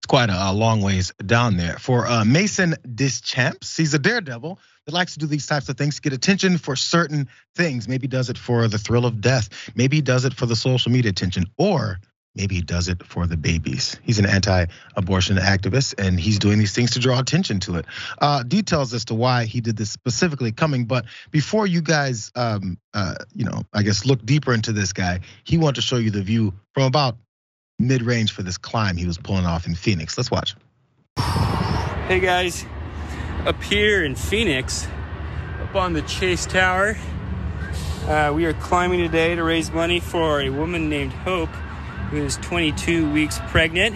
quite a long ways down there. For Maison DesChamps, he's a daredevil that likes to do these types of things to get attention for certain things. Maybe he does it for the thrill of death. Maybe he does it for the social media attention, or maybe he does it for the babies. He's an anti-abortion activist, and he's doing these things to draw attention to it. Details as to why he did this specifically coming, but before you guys, I guess look deeper into this guy, he wanted to show you the view from about mid-range for this climb he was pulling off in Phoenix. Let's watch. Hey guys, up here in Phoenix, up on the Chase Tower, we are climbing today to raise money for a woman named Hope, who is 22 weeks pregnant,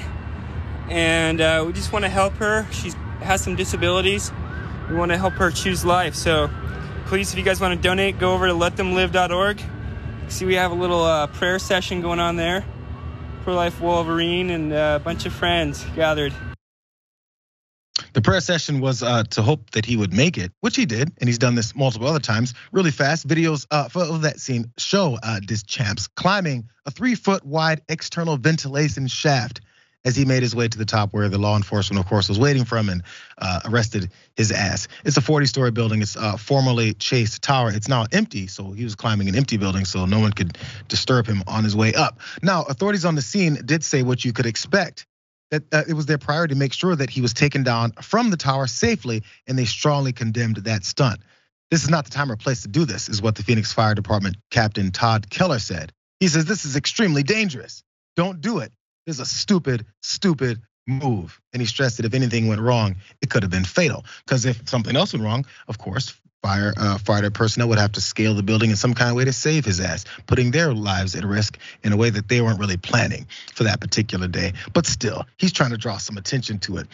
and we just want to help her. She has some disabilities. We want to help her choose life. So please, if you guys want to donate, go over to letthemlive.org. See, we have a little prayer session going on there. Pro-Life Wolverine and a bunch of friends gathered. The prayer session was to hope that he would make it, which he did, and he's done this multiple other times. Really fast videos of that scene show DesChamps climbing a 3-foot wide external ventilation shaft as he made his way to the top, where the law enforcement, of course, was waiting for him and arrested his ass. It's a 40-story building. It's formerly Chase Tower. It's now empty, so he was climbing an empty building, so no one could disturb him on his way up. Now, authorities on the scene did say what you could expect, that it was their priority to make sure that he was taken down from the tower safely, and they strongly condemned that stunt. This is not the time or place to do this, is what the Phoenix Fire Department Captain Todd Keller said. He says, this is extremely dangerous. Don't do it. This is a stupid move. And he stressed that if anything went wrong, it could have been fatal. Because if something else went wrong, of course, fire personnel would have to scale the building in some kind of way to save his ass, putting their lives at risk in a way that they weren't really planning for that particular day. But still, he's trying to draw some attention to it.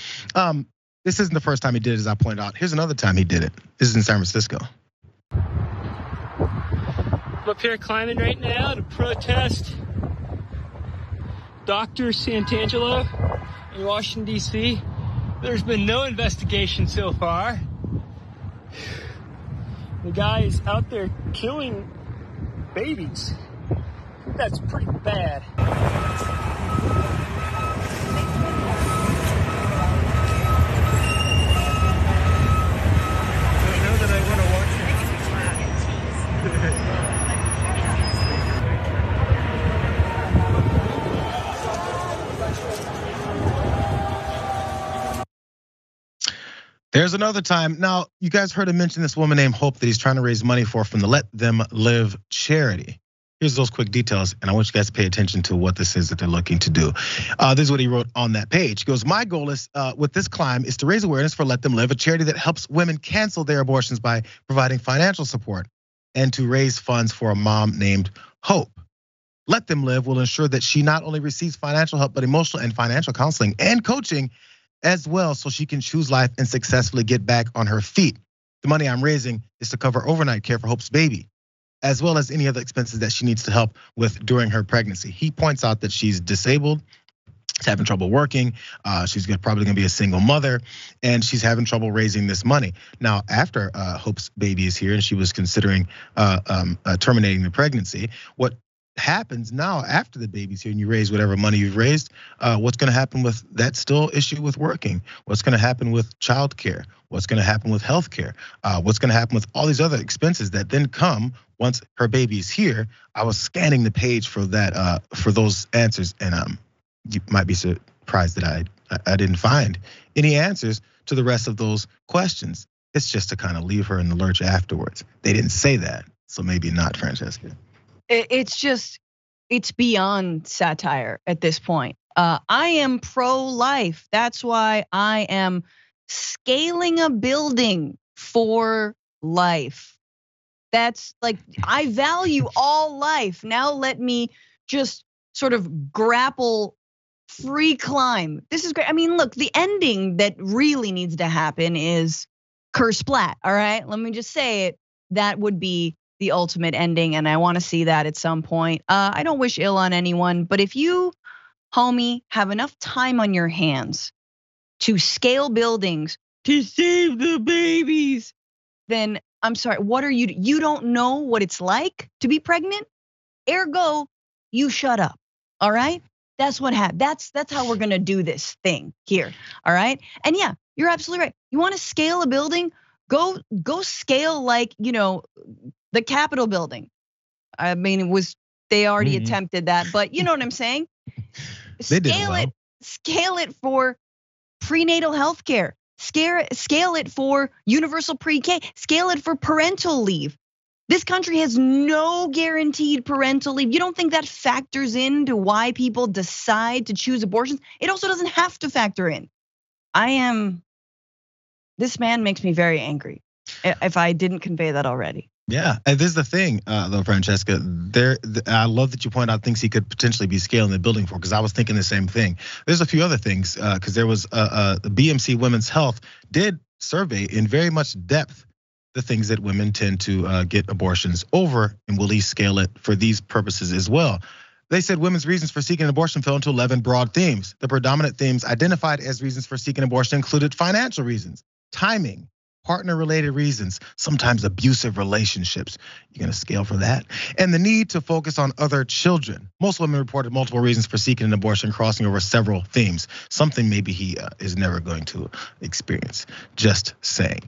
This isn't the first time he did it, as I pointed out. Here's another time he did it. This is in San Francisco. I'm up here climbing right now to protest Dr. Santangelo in Washington, D.C. There's been no investigation so far. The guy is out there killing babies. I think that's pretty bad. I know that I want to watch it. There's another time. Now, you guys heard him mention this woman named Hope that he's trying to raise money for from the Let Them Live charity. Here's those quick details, and I want you guys to pay attention to what this is that they're looking to do. This is what he wrote on that page. He goes, my goal is with this climb is to raise awareness for Let Them Live, a charity that helps women cancel their abortions by providing financial support, and to raise funds for a mom named Hope. Let Them Live will ensure that she not only receives financial help, but emotional and financial counseling and coaching as well, so she can choose life and successfully get back on her feet. The money I'm raising is to cover overnight care for Hope's baby, as well as any other expenses that she needs to help with during her pregnancy. He points out that she's disabled, she's having trouble working, she's probably gonna be a single mother, and she's having trouble raising this money. Now, after Hope's baby is here and she was considering terminating the pregnancy, what happens now after the baby's here and you raise whatever money you've raised, what's gonna happen with that still issue with working? What's gonna happen with childcare? What's gonna happen with healthcare? What's gonna happen with all these other expenses that then come once her baby is here? I was scanning the page for that, for those answers, and you might be surprised that I didn't find any answers to the rest of those questions. It's just to kind of leave her in the lurch afterwards. They didn't say that, so maybe not, Francesca. It's beyond satire at this point. I am pro-life. That's why I am scaling a building for life. That's like, I value all life. Now let me just sort of grapple, free climb. This is great. I mean, look, the ending that really needs to happen is curse splat, all right? Let me just say it. That would be the ultimate ending, and I want to see that at some point. I don't wish ill on anyone, but if you, homie, have enough time on your hands to scale buildings to save the babies, then I'm sorry, what are you don't know what it's like to be pregnant? Ergo, you shut up, all right? That's what happened. That's how we're gonna do this thing here. All right. And yeah, you're absolutely right. You want to scale a building? Go scale like, the Capitol building. I mean, they already attempted that, but you know what I'm saying? They did well. Scale it for prenatal health care. Scale it for universal pre-K. Scale it for parental leave. This country has no guaranteed parental leave. You don't think that factors into why people decide to choose abortions? It also doesn't have to factor in. This man makes me very angry, if I didn't convey that already. Yeah, and this is the thing, though, Francesca. I love that you point out things he could potentially be scaling the building for, because I was thinking the same thing. There's a few other things, because there was the BMC Women's Health did survey in very much depth the things that women tend to get abortions over, and will he scale it for these purposes as well? They said women's reasons for seeking an abortion fell into 11 broad themes. The predominant themes identified as reasons for seeking abortion included financial reasons, timing, partner-related reasons, sometimes abusive relationships. You're gonna scale for that. And the need to focus on other children. Most women reported multiple reasons for seeking an abortion, crossing over several themes. Something maybe he is never going to experience. Just saying.